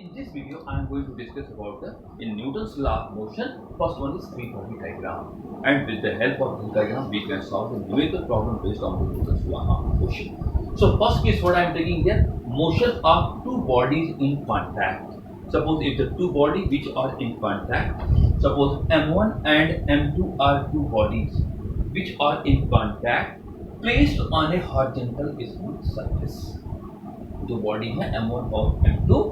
In this video, I am going to discuss about in Newton's law of motion. First one is free body diagram, and with the help of this diagram, we can solve the numerical problem based on the Newton's law of motion. So, first case what I am taking here: motion of two bodies in contact. Suppose if the two bodies which are in contact, suppose M1 and M2 are two bodies which are in contact, placed on a horizontal smooth surface. जो body है M1 और M2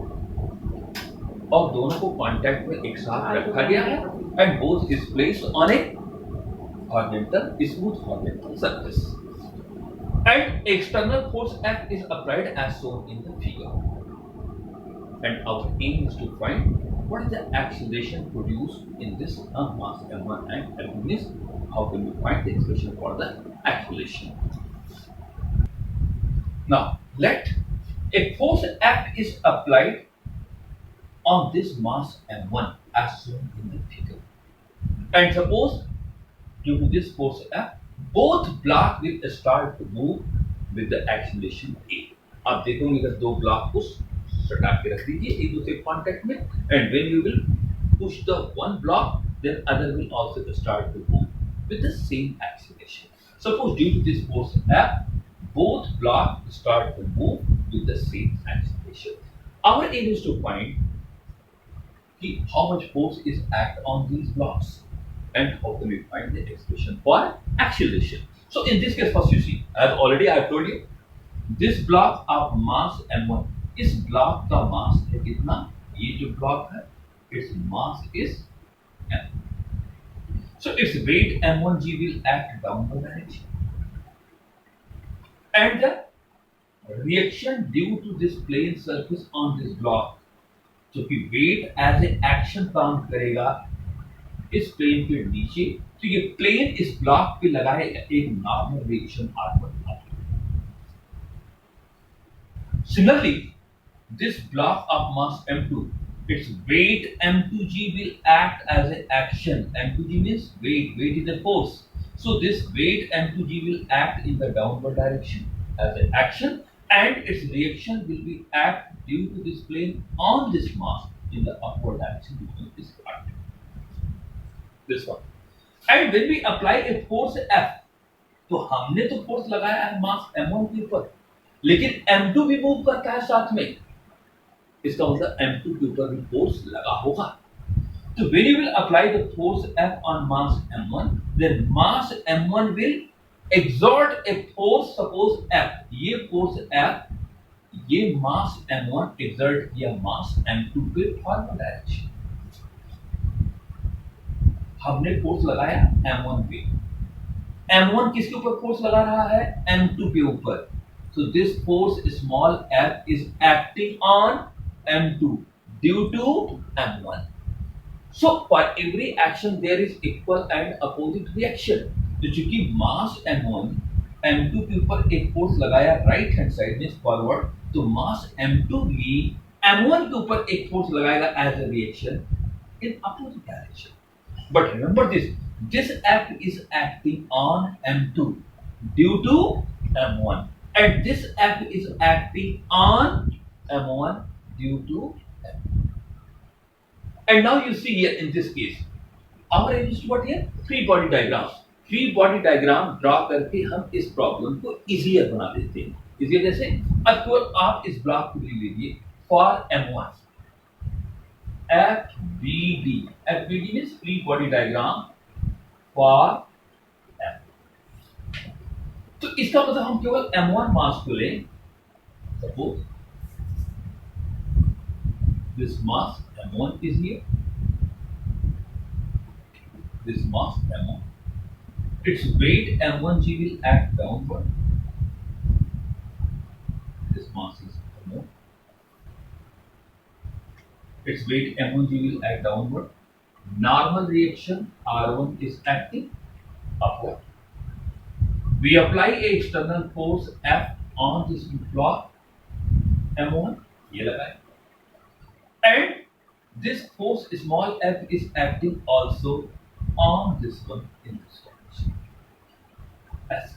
और दोनों को contact में एक साथ रखा गया है and both is placed on A horizontal smooth horizontal surface and external force F is applied as shown in the figure, and our aim is to find what is the acceleration produced in this mass M1 and M2 means how can we find the expression for the acceleration. Now let a force F is applied on this mass M1 as shown in the figure. And suppose due to this force F, both block will start to move with the acceleration A. आप देखोगे अगर दो block को सटा के रख दीजिए एक दूसरे कांटेक्ट में, and when you will push the one block, then other will also start to move with the same acceleration. Suppose due to this force F, both blocks start to move with the same acceleration. Our aim is to find how much force is act on these blocks and how can we find the expression for acceleration. So in this case, first you see, as already I have told you, this block of mass M1, इस block का mass है कितना? ये जो block है, its mass is M. So its weight M1g will act downward direction, and the reaction due to this plane surface on this block, जो कि wait as a action काम करेगा इस प्लेन के नीचे, तो ये प्लेन इस ब्लॉक पे लगाएगा एक normal reaction R1। Similarly, this block of mass M2, its weight M2g will act as an action. M2g means weight. Weight is a force. So this weight M2g will act in the downward direction as an action, and its reaction will be act due to this plane on this mass in the upward direction between this part. This one. And when we apply a force F, तो हमने तो force लगाया है मास M1 के ऊपर, लेकिन M2 भी move करता है साथ में, इसका मतलब M2 के ऊपर भी फोर्स लगा होगा। तो when you will apply the force F on mass M1, then mass M1 will exert a force, suppose F, ये फोर्स F, ये मास M1 exert किया मास M2 पे फॉरवर्ड डायरेक्शन। हमने फोर्स लगाया M1 पे, M1 किसके ऊपर फोर्स लगा रहा है? M2 के ऊपर। So this force small f is acting on M2 due to M1. So for every action there is equal and opposite reaction. तो चूंकि मास M1 M2 के ऊपर एक फोर्स लगाया राइट हैंड साइड में फॉरवर्ड, तो मास M2 भी M1 के ऊपर एक फोर्स लगाएगा as a reaction in opposite direction. But remember this F is acting on M2 due to M1, and this F is acting on M1 due to M2. And now you see here in this case, our aim is to what here? Free body diagram. Free body diagram draw करके हम इस problem को easier बना देते हैं. Easier जैसे अब आप इस ब्लॉक को ले लीजिए for M1 FBD. FBD means free body diagram for M. तो इसका मतलब हम केवल M1 मास को लें. Suppose this mass M1 is here, this mass M1, its weight M1g will act downward. This mass is M1. Its weight M1g will act downward. Normal reaction R1 is acting upward. We apply a external force F on this block M1. ये लगाए. And this force small f is acting also on this one in this direction. S.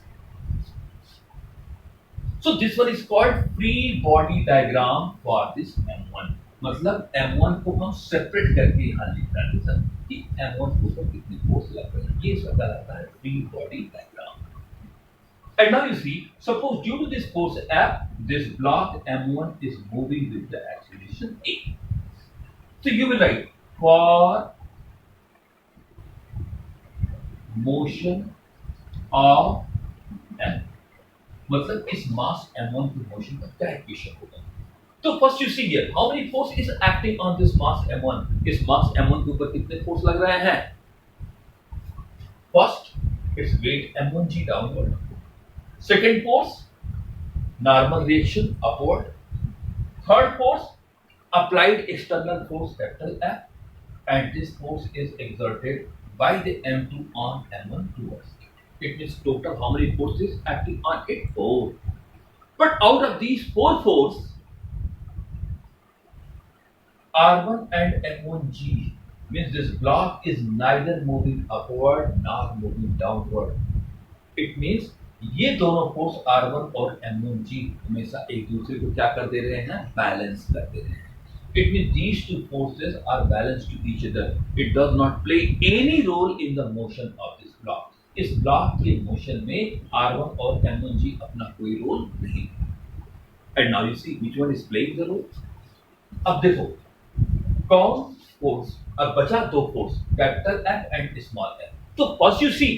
So this one is called free body diagram for this M1. मतलब M1 को हम separate करके यहाँ लिख रहे हैं सर कि M1 के ऊपर कितनी फोर्स लग रही है, ये इसका कहलाता है free body diagram. And now you see, suppose due to this force F, this block M1 is moving with the acceleration A. So you will write for motion of M, मतलब इस मास M1 की motion का क्या equation होगा। तो first you see here how many force is acting on this mass M1, इस मास M1 के ऊपर कितने फोर्स लग रहे हैं। First its weight M1g downward, second force normal reaction upward, third force applied external force capital F, and this force is exerted by the M2 on M1 towards it. It means total how many forces acting on it? 4. But out of these 4 forces, R1 and M1g means this block is neither moving upward nor moving downward. It means ये दोनों force R1 और M1g हमेशा एक दूसरे को क्या कर दे रहे हैं, बैलेंस कर दे रहे हैं। It means these two forces are balanced to each other. It does not play any role in the motion of this block. इस ब्लॉक के मोशन में R1 और M1g अपना कोई रोल नहीं। And now you see which one is playing the role. अब देखो कौन फोर्स, अब बचा दो force capital F and small f। तो फर्स्ट यू सी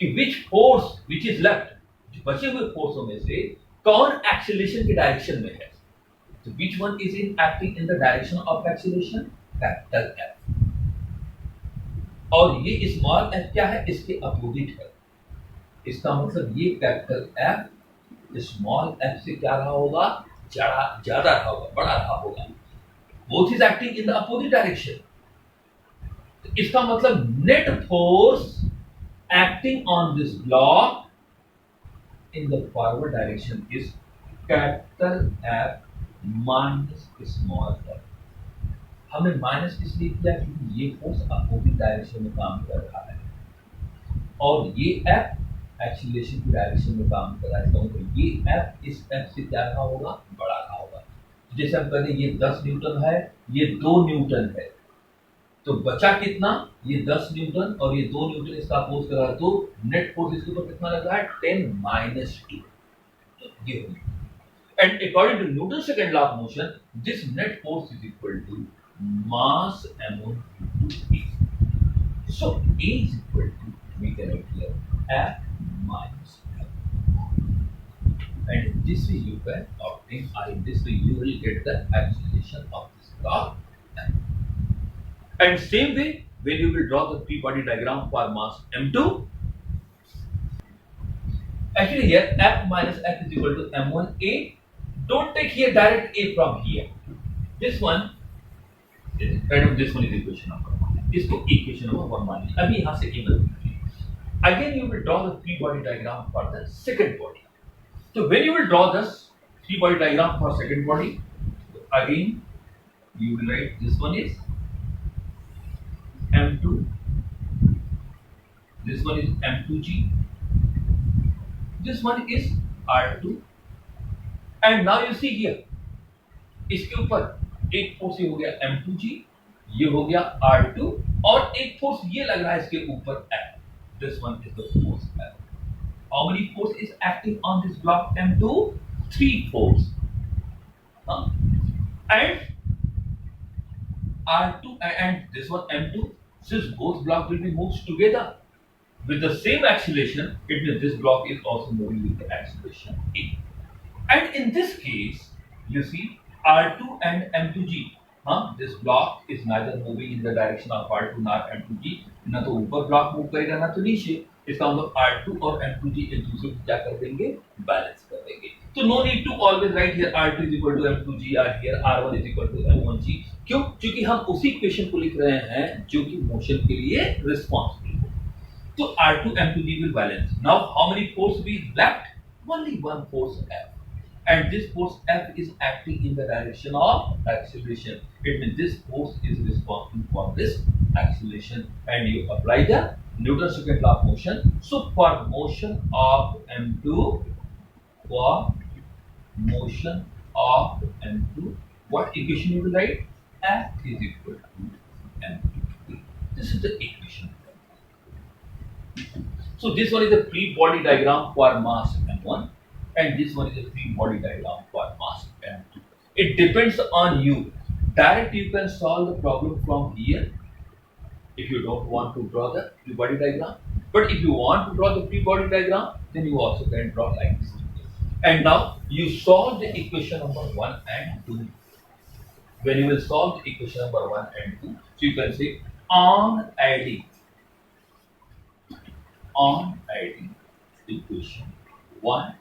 कि which force which is left, बचे हुए फोर्सों में से कौन एक्सीलरेशन के डायरेक्शन में है। So which one is acting in the direction of acceleration? Capital F. और ये स्मॉल f क्या है, इसके अपोजिट है। इसका मतलब ये कैपिटल F स्मॉल f से क्या रहा होगा, ज्यादा रहा होगा, बड़ा रहा होगा। Both is acting in the opposite direction. इसका मतलब net force acting on this block in the forward direction is capital F minus small f। हमें माइनस इसलिए किया क्योंकि ये फोर्स अपोजिट डायरेक्शन में काम कर रहा है और ये f एक्सीलरेशन की डायरेक्शन में काम कर रहा है, तो ये f इस f से क्या रहा होगा, बड़ा रहा होगा। जैसे हम कहते हैं ये 10 न्यूटन है, ये 2 न्यूटन है, तो बचा कितना, ये 10 न्यूटन और ये 2 न्यूटन इसका अपोज कर रहा है, तो नेट फोर्स इसके ऊपर कितना लग रहा है, 10 - 2। तो ये होगा। And according to Newton's second law of motion, this net force is equal to mass M1 into A. So A is equal to, we can write here, F minus F. And this way you can obtain, or in this way you will get the acceleration of this block. And same way, when you will draw the free body diagram for mass M2, actually here F minus F is equal to M1A. Don't take here direct A from here. This one is equation number 1. इसको equation number 1 मान लीजिए। अभी यहाँ से A बदलिए। Again you will draw the free body diagram for the second body. So when you will draw this free body diagram for second body, again you will write this one is M2, this one is M2g, this one is R2, and now you see here इसके ऊपर एक force ये हो गया M2g, ये हो गया R2 और एक फोर्स ये लग रहा है इसके ऊपर F. This one is the force F. How many force is acting on this block M2? 3 force. And R2 and this one M2, since both blocks will be moved together with the same acceleration, it means this block is also moving with the acceleration A. And in this case, you see R2 and M2g, this block is neither moving in the direction of R2 nor M2g, ना तो ऊपर block move करेगा ना तो नीचे। इसका मतलब R2 और M2g एक दूसरे को क्या कर देंगे, बैलेंस कर देंगे। तो no need to always write here R2 is equal to M2g और here R1 is equal to M1g। क्यों? क्योंकि हम उसी इक्वेशन को लिख रहे हैं जो कि मोशन के लिए रिस्पॉन्सिबल हो। तो R2 M2g will balance. Now how many force we left? Only one force F. And this force F is acting in the direction of acceleration. It means this force is responsible for this acceleration, and you apply the Newton's second law of motion. So for motion of M2, what equation you will write? F is equal to mv. This is the equation. So this one is a free body diagram for mass m1, and this one is a free body diagram for mass m2. It depends on you. Direct you can solve the problem from here if you don't want to draw the free body diagram. But if you want to draw the free body diagram, then you also can draw like this. And now you solve the equation number 1 and 2. When you will solve the equation number 1 and 2, so you can say on adding equation 1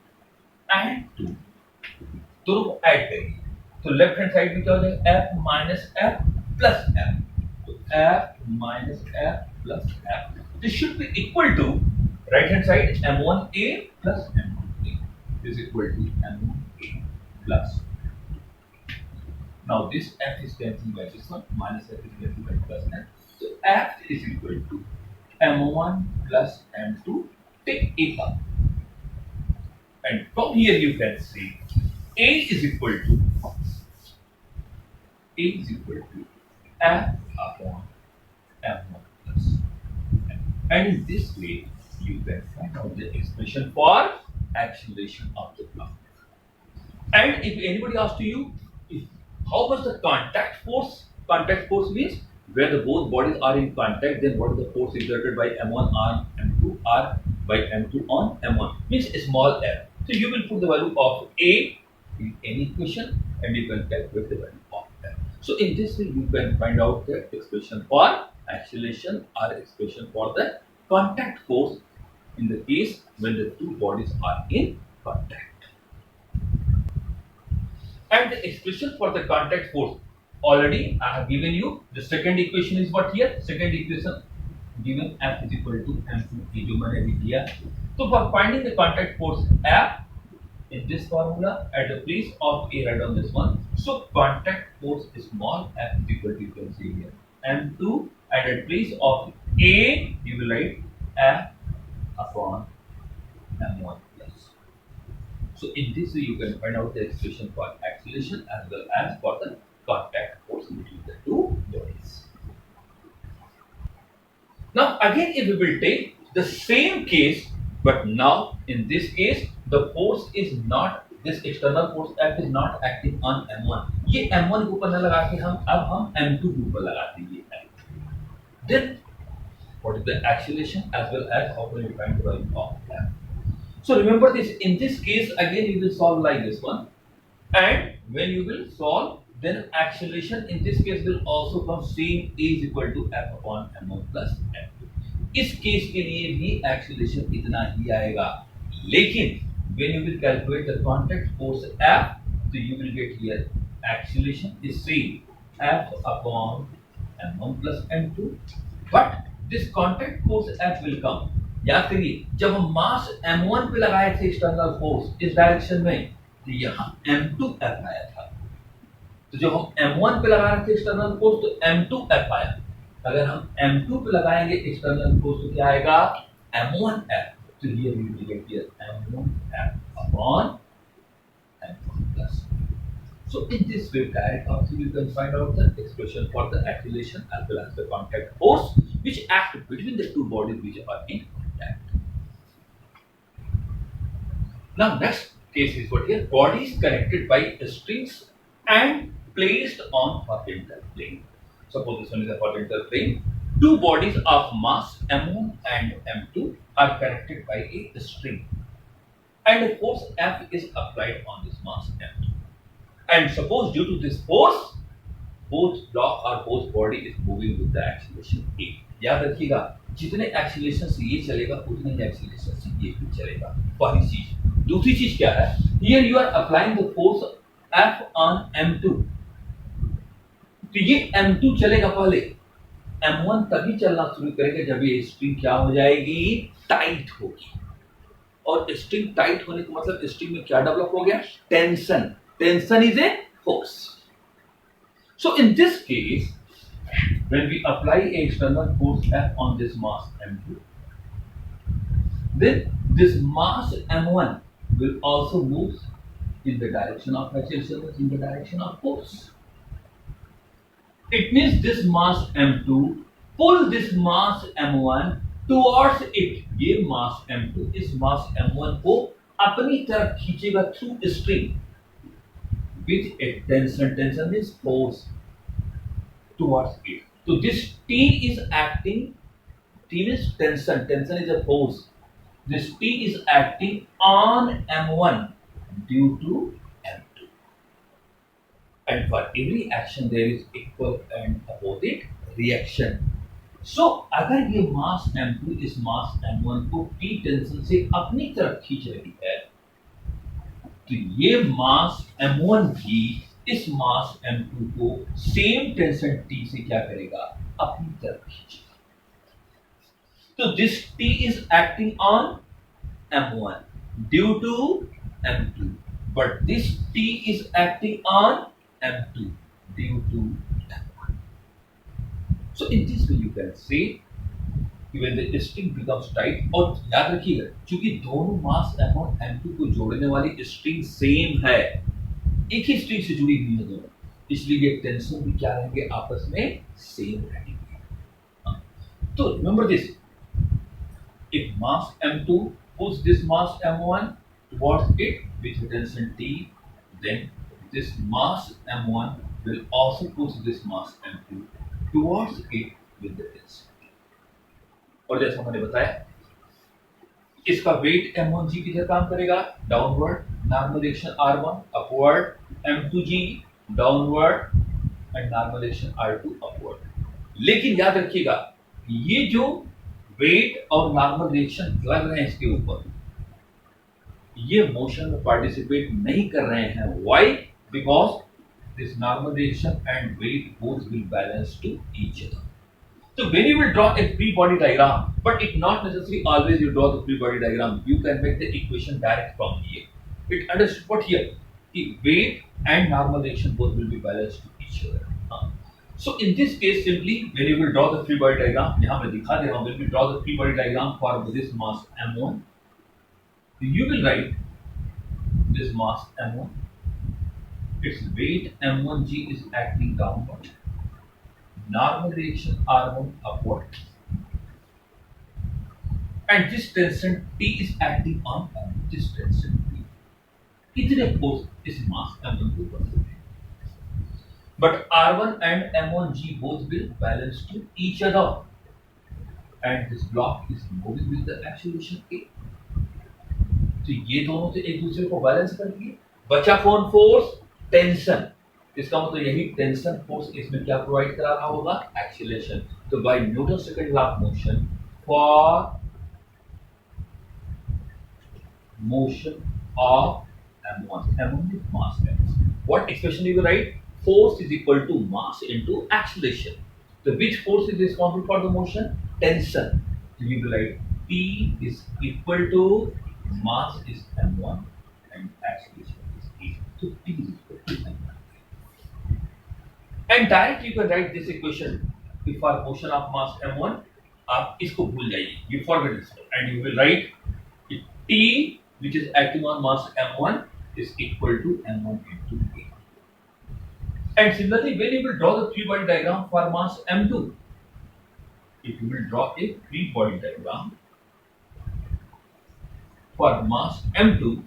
and 2 दोनों को add करेंगे तो left hand side में क्या हो जाएगा f minus f plus f तो f minus f plus f this should be equal to right hand side m1a plus m1a is equal to m1a plus now this f is cancelled by this one minus f is cancelled by plus f so f is equal to m1 plus m2 take a up and from here you can see a is equal to f upon m1 plus m. And in this way you can find out the expression for acceleration of the block. And if anybody asks to you how much the contact force means where the both bodies are in contact, then what is the force exerted by m1 on m2 or by m2 on m1 means a small f. So you will put the value of a in any equation and you can calculate the value of f. So in this way you can find out the expression for acceleration or expression for the contact force in the case when the two bodies are in contact. And the expression for the contact force already I have given you. The second equation is what here? Second equation given f is equal to m2 जो मैंने अभी दिया. So for finding the contact force F in this formula at the place of A write on this one. So contact force is small f is equal to you can see here m2 and at place of A you will write f upon m1 plus. So in this way you can find out the expression for acceleration as well as for the contact force between the two bodies. Now again if we will take the same case but now in this case the force is not this external force F is not acting on m1. ये m1 के ऊपर न लगा के हम m2 के ऊपर लगाते हैं ये F. Then what is the acceleration as well as how can we find the value of F? So remember this in this case again you will solve like this one and when you will solve then acceleration in this case will also come same A is equal to F upon m1 plus m2. इस case के लिए भी acceleration इतना ही आएगा लेकिन when you will calculate the contact force F so you will get here acceleration is same F upon m1 plus m2 but this contact force F will come याद करिए जब हम मास m1 पे लगाए थे एक्सटर्नल फोर्स इस direction में तो यहाँ m2F आया था तो जब हम m1 पे लगा रहे थे एक्सटर्नल फोर्स तो m2F आया अगर हम m2 पे लगाएंगे एक्सटर्नल फोर्स तो क्या आएगा m1F so here we will get here m1F upon m1 plus so in this way direct also you can find out the expression for the acceleration as well as the contact force which act between the two bodies which are in contact. Now next case is what here bodies connected by strings and placed on horizontal plane. Suppose this one is a horizontal plane. Two bodies of mass m1 and m2 are connected by a string and a force F is applied on this mass m2. And suppose due to this force both block or both body is moving with the acceleration a. याद रखिएगा जितने acceleration से ये चलेगा उतने ही acceleration से ये भी चलेगा पहली चीज. दूसरी चीज क्या है here you are applying the force F on m2 तो ये m2 चलेगा पहले m1 तभी चलना शुरू करेगा जब ये स्ट्रिंग क्या हो जाएगी टाइट होगी और स्ट्रिंग टाइट होने का मतलब स्ट्रिंग में क्या डेवलप हो गया tension. Tension is a force. So in this case, when we apply a external force F on this mass m2, then this mass m1 will also move in the direction of acceleration, in the direction of force. It means this mass m2 pull this mass m1 towards it. ये mass m2 इस mass m1 को अपनी तरफ खींचेगा through string with a tension. Tension means force towards it. So this T is acting. T means tension. Tension is a force. This T is acting on m1 due to m2. And for every action there is equal and opposite reaction. So अगर ये मास m2 इस मास m1 को T tension से अपनी तरफ खींच रही है, तो ये मास m1 भी इस मास m2 को सेम टेंशन T से क्या करेगा, अपनी तरफ खींचेगा. So this T is acting on m1 due to m2, but this T is acting on m2 due to m1. So in this way you can say when the string becomes tight. और याद रखिएगा क्योंकि दोनों मास m1 m2 को जोड़ने वाली string same है, एक ही स्ट्रिंग से जुड़ी हुई है दोनों, इसलिए ये टेंशन भी क्या रहेंगे, आपस में सेम रहेंगे. तो remember this, if mass m2 pulls this mass m1 towards it with tension T, then this mass m1 will also push this mass m2 towards it with the tension T. और जैसा मैंने बताया, इसका wait m1g किधर काम करेगा, downward, normal direction r1, upward, m2g downward and normal direction r2 upward. लेकिन याद रखिएगा ये जो वेट और नॉर्मल रिएक्शन लग रहे हैं इसके ऊपर, ये मोशन में पार्टिसिपेट नहीं कर रहे हैं. Why? Because this normal reaction and weight both will balance to each other. So when you will draw a free body diagram, but it not necessarily always you draw the free body diagram, you can make the equation direct from here. It understood what here? The weight and normal reaction both will be balanced to each other. So in this case, simply when you will draw the free body diagram, यहाँ मैं दिखा दे रहा हूँ, when we draw the free body diagram for this mass m1, you will write this mass m1, its weight m1g is acting downward, normal reaction r1 upward, and this tension T is acting on this tension T. इतने force इस मास m1 के ऊपर होते हैं. But r1 and m1g both will balance to each other, and this block is moving with the acceleration a. तो ये दोनों से एक दूसरे को बैलेंस करेंगे. बचा कौन फोर्स? टेंशन. इसका मतलब यही टेंशन फोर्स इसमें क्या प्रोवाइड करा रहा होगा, एक्सीलरेशन. तो by Newton second law of motion, for motion of m1 with mass m1, what expression you will write? Force is equal to mass into acceleration. So which force is responsible for the motion? Tension. So you will write T is equal to mass is m1 and acceleration is e. So T is equal to m1. And directly you can write this equation. If for motion of mass m1, आप इसको भूल जाइए, you forget this one, and you will write T which is acting on mass m1 is equal to m1 into a. And similarly, when you will draw the free body diagram for mass m2, if you will draw a free body diagram for mass m2,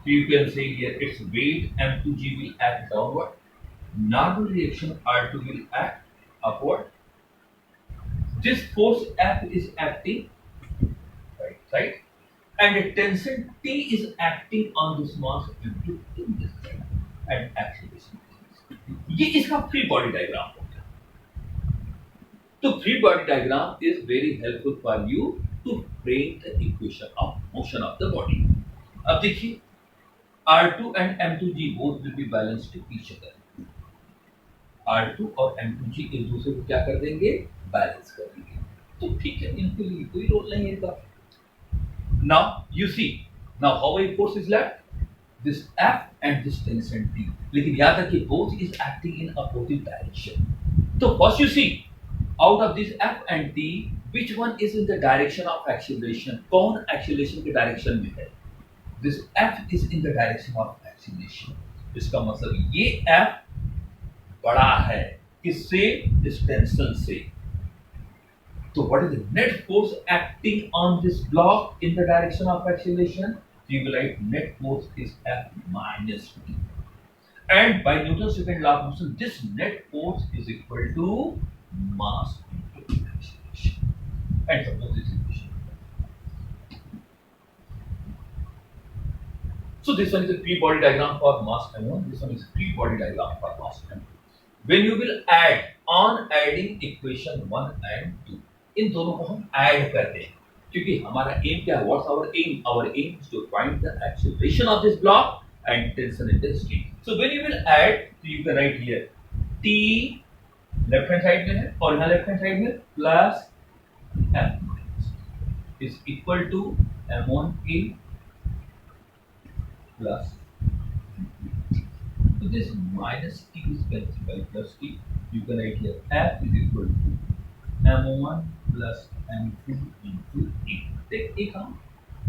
so you can say here its weight m2g will act downward, normal reaction r2 will act upward, this force F is acting right, and a tension T is acting on this mass m2 in this direction, and acceleration. ये इसका free body diagram हो गया. तो free body diagram is very helpful for you to frame the equation of motion of the body. अब देखिए R2 and M2G both will be balanced to each other. R2 और M2G एक दूसरे को क्या कर देंगे, बैलेंस कर देंगे. तो ठीक है, इनके लिए कोई रोल नहीं है इनका. Now you see, now how many force is left? This F and this tension T. लेकिन याद रखिए both is acting in opposite direction. तो first you see out of this F and T, which one is in the direction of acceleration? कौन acceleration के direction में है? This F is in the direction of acceleration. इसका मतलब ये F बड़ा है किससे? इस टेंशन से। So what is the net force acting on this block in the direction of acceleration? You will write net force is F minus T. And by Newton's second law of motion, this net force is equal to mass into acceleration. And suppose this equation. So this one is a free body diagram for mass m1. This one is a free body diagram for mass m2. When you will add, on adding equation 1 and 2, इन दोनों को हम add करते हैं क्योंकि हमारा aim क्या है? What's our aim is to find the acceleration of this block and tension in the string. So when you will add, तो you can write here T left hand side में है और यहाँ लेफ्ट हैंड साइड में plus F is equal to m1a plus. So this minus t is cancelled by plus t. You can write here f is equal to m1 plus m2 into a. Take a count.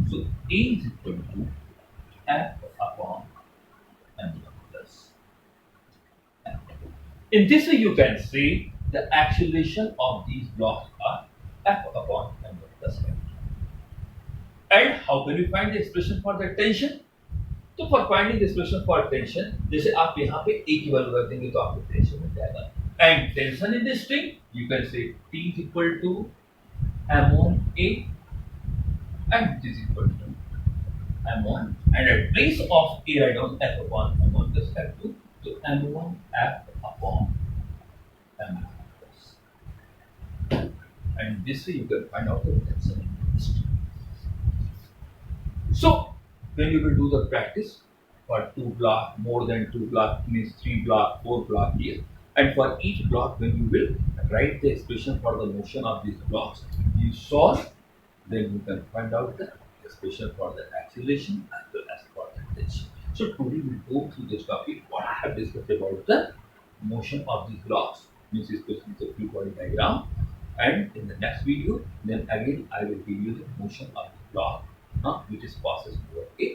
So a is equal to f upon m1 plus m2. In this way, you can say the acceleration of these blocks are f upon m1 plus m2. And how can you find the expression for the tension? तो for finding expression for tension, जैसे आप यहाँ पे ए की value रख देंगे तो आपको टेंशन मिल जाएगा. And tension in this string you can say T is equal to m1a and this is equal to m1 and at place of a write down f upon m1 plus f2, तो m1 f upon m1 plus. And this way you can find out the tension in this string. So when you will do the practice for 2 block, more than 2 block means 3 block, 4 block here, and for each block when you will write the expression for the motion of these blocks, you solve, then you can find out the expression for the acceleration as well as for the tension. So today we will go through this topic, what I have discussed about the motion of these blocks, means especially the free body diagram, and in the next video, then again I will give you the motion of the block which is passes over a